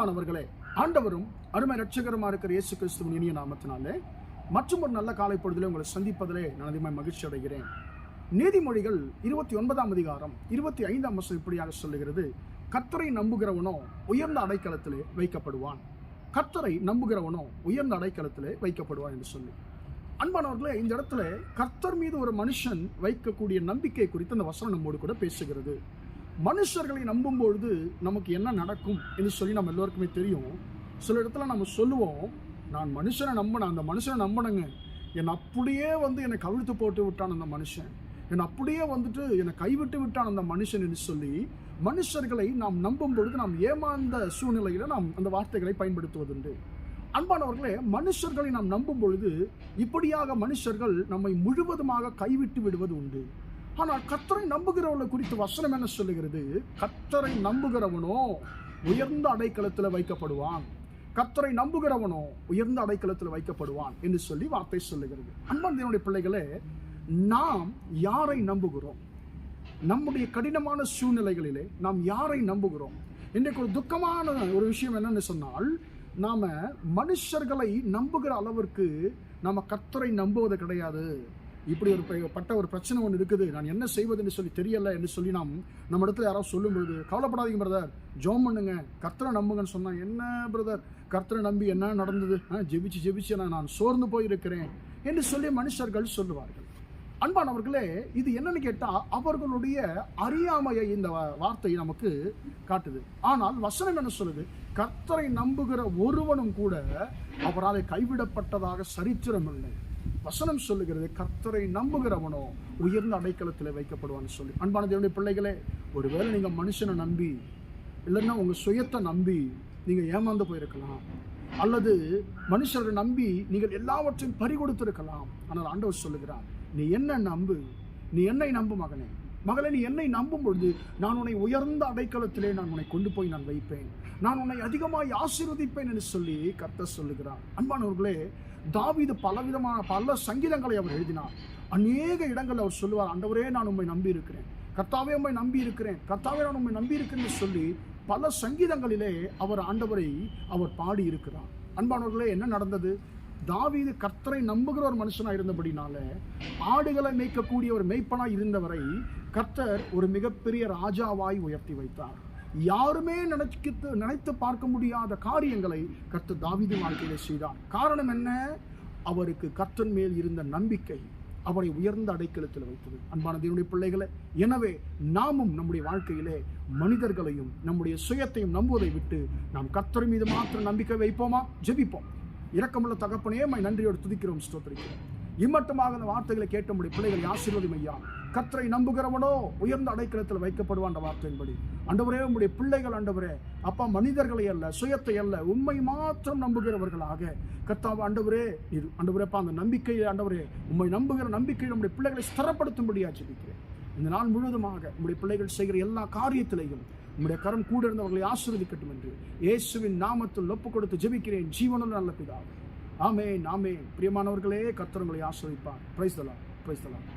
பிரியமானவர்களே, ஆண்டவரும் அருமை இரட்சகருமா இருக்கிற இயேசு கிறிஸ்துவின் இனிய நாமத்தினாலே மற்றும் ஒரு நல்ல காலை பொழுதிலே உங்களை சந்திப்பதிலே நான் அதிகமாக மகிழ்ச்சி அடைகிறேன். நீதிமொழிகள் 29ஆம் அதிகாரம் 25ஆம் வசனம் இப்படியாக சொல்லுகிறது, கர்த்தரை நம்புகிறவனோ உயர்ந்த அடைக்கலத்திலே வைக்கப்படுவான். கர்த்தரை நம்புகிறவனோ உயர்ந்த அடைக்கலத்திலே வைக்கப்படுவான் என்று சொல்லி, அன்பானவர்களே, இந்த இடத்துல கர்த்தர் மீது ஒரு மனுஷன் வைக்கக்கூடிய நம்பிக்கை குறித்து அந்த வசனம் நம்மோடு கூட பேசுகிறது. மனுஷர்களை நம்பும் பொழுது நமக்கு என்ன நடக்கும் என்று சொல்லி நம்ம எல்லோருக்குமே தெரியும். சில இடத்துல நம்ம சொல்லுவோம், நான் மனுஷனை நம்பினேன், அந்த மனுஷனை நம்பினேங்க, என்னை அப்படியே என்னை கவிழ்த்து போட்டு விட்டான் அந்த மனுஷன், என்னை அப்படியே என்னை கைவிட்டு விட்டான் அந்த மனுஷன் என்று சொல்லி மனுஷர்களை நாம் நம்பும் பொழுது நாம் ஏமாந்த சூழ்நிலையில நாம் அந்த வார்த்தைகளை பயன்படுத்துவதுண்டு. அன்பானவர்களே, மனுஷர்களை நாம் நம்பும் பொழுது இப்படியாக மனுஷர்கள் நம்மை முழுவதுமாக கைவிட்டு விடுவது உண்டு. ஆனால் கர்த்தரை நம்புகிறவனை குறித்து வசனம் என்ன சொல்லுகிறது? கர்த்தரை நம்புகிறவனோ உயர்ந்த அடைக்கலத்தில் வைக்கப்படுவான். கர்த்தரை நம்புகிறவனோ உயர்ந்த அடைக்கலத்தில் வைக்கப்படுவான் என்று சொல்லி வார்த்தை சொல்லுகிறது. அன்பான தேவனுடைய பிள்ளைகளே, நாம் யாரை நம்புகிறோம்? நம்முடைய கடினமான சூழ்நிலைகளிலே நாம் யாரை நம்புகிறோம்? இன்றைக்கு ஒரு துக்கமான ஒரு விஷயம் என்னன்னு சொன்னால், நாம மனுஷர்களை நம்புகிற அளவிற்கு நாம கர்த்தரை நம்புவது கிடையாது. இப்படி ஒரு பிரச்சனை ஒன்று இருக்குது, நான் என்ன செய்வதுன்னு சொல்லி தெரியல என்று சொல்லி நம்ம இடத்துல யாராவது சொல்லும் பொழுது, கவலைப்படாதீங்க பிரதர், ஜெபம் பண்ணுங்க, கர்த்தரை நம்புங்கன்னு சொன்னா, என்ன பிரதர் கர்த்தரை நம்பி என்ன நடந்தது, ஜெபிச்சு நான் சோர்ந்து போயிருக்கிறேன் என்று சொல்லி மனுஷர்கள் சொல்லுவார்கள். அன்பானவர்களே, இது என்னன்னு கேட்டா அவர்களுடைய அறியாமையை இந்த வார்த்தை நமக்கு காட்டுது. ஆனால் வசனம் என்ன சொல்லுது? கர்த்தரை நம்புகிற ஒருவனும் கூட அவரால் கைவிடப்பட்டதாக சரித்திரம் இல்லை. வசனம் சொல்லுகிறது, கர்த்தரை நம்புகிறவனோ உயர்ந்த அடைக்கலத்தில் வைக்கப்படுவான்னு சொல்லி. அன்பான தேவனுடைய பிள்ளைகளே, ஒருவேளை நீங்க மனுஷனை நம்பி இல்லைன்னா உங்க சுயத்தை நம்பி நீங்க ஏமாந்து போயிருக்கலாம், அல்லது மனுஷரை நம்பி நீங்கள் எல்லாவற்றையும் பறிகொடுத்திருக்கலாம். ஆனால் ஆண்டவர் சொல்லுகிறார், நீ என்ன நம்பு, நீ என்னை நம்பு மகனே, மகளே, நீ என்னை நம்பும் பொழுது நான் உன்னை உயர்ந்த அடைக்கலத்திலே நான் உன்னை கொண்டு போய் நான் வைப்பேன், நான் உன்னை அதிகமாக ஆசீர்வதிப்பேன் என்று சொல்லி கர்த்தர் சொல்லுகிறார். அன்பானவர்களே, தாவீது பல சங்கீதங்களை அவர் எழுதினார். அநேக இடங்கள் அவர் சொல்லுவார், ஆண்டவரே நான் உம்மை நம்பி இருக்கிறேன், கர்த்தாவே உம்மை நம்பி இருக்கிறேன், கர்த்தாவே நான் உம்மை நம்பி இருக்கிறேன்னு சொல்லி பல சங்கீதங்களிலே ஆண்டவரை பாடி இருக்கிறார். அன்பானவர்களே, என்ன நடந்தது? தாவீது கர்த்தரை நம்புகிற ஒரு மனுஷனாக இருந்தபடினால, ஆடுகளை மேய்க்கக்கூடிய ஒரு மேய்ப்பனாய் இருந்தவரை கர்த்தர் ஒரு மிகப்பெரிய ராஜாவாய் உயர்த்தி வைத்தார். யாருமே நினைத்து பார்க்க முடியாத காரியங்களை கர்த்தர் தாவீது வாழ்க்கையிலே செய்தார். காரணம் என்ன? அவருக்கு கர்த்தர் மேல் இருந்த நம்பிக்கை அவரை உயர்ந்த அடைக்கலத்தில் வைத்தது. அன்பான தேவனுடைய பிள்ளைகளை, எனவே நாமும் நம்முடைய வாழ்க்கையிலே மனிதர்களையும் நம்முடைய சுயத்தையும் நம்புவதை விட்டு நாம் கர்த்தர் மீது மாத்திரம் நம்பிக்கை வைப்போமா? ஜெபிப்போம். இரக்கமுள்ள தகப்பனே, நன்றியோடு துதிக்கிறோம், ஸ்தோத்திரிக்கிறோம். இம்மட்டுமாக அந்த வார்த்தைகளை கேட்ட நம்முடைய பிள்ளைகளை ஆசீர்வதியும் ஐயா. கர்த்தரை நம்புகிறவனோ உயர்ந்த அடைக்கலத்தில் வைக்கப்படுவான் வார்த்தையின்படி ஆண்டவரே, உம்முடைய பிள்ளைகள் ஆண்டவரே அப்பா, மனிதர்களை அல்ல, சுயத்தை அல்ல, உம்மை மாத்திரம் நம்புகிறவர்களாக கர்த்தாவா ஆண்டவரே ஆண்டவரேப்பா, அந்த நம்பிக்கையை ஆண்டவரே, உம்மை நம்புகிற நம்பிக்கை நம்முடைய பிள்ளைகளை ஸ்திரப்படுத்தும்படியா ஜெபிக்கிறேன். இந்த நாள் முழுவதுமாக உம்முடைய பிள்ளைகள் செய்கிற எல்லா காரியத்திலையும் உம்முடைய கரம் கூட இருந்தவர்களை ஆசீர்வதிக்கட்டும் என்று இயேசுவின் நாமத்தில் ஒப்புக் கொடுத்து ஜெபிக்கிறேன், ஜீவனுள்ள நல்ல பிதாவே. ஆமென், ஆமென். பிரியமானவர்களே, கர்த்தர் உங்களை ஆசீர்வதிப்பார். Praise the Lord, praise the Lord.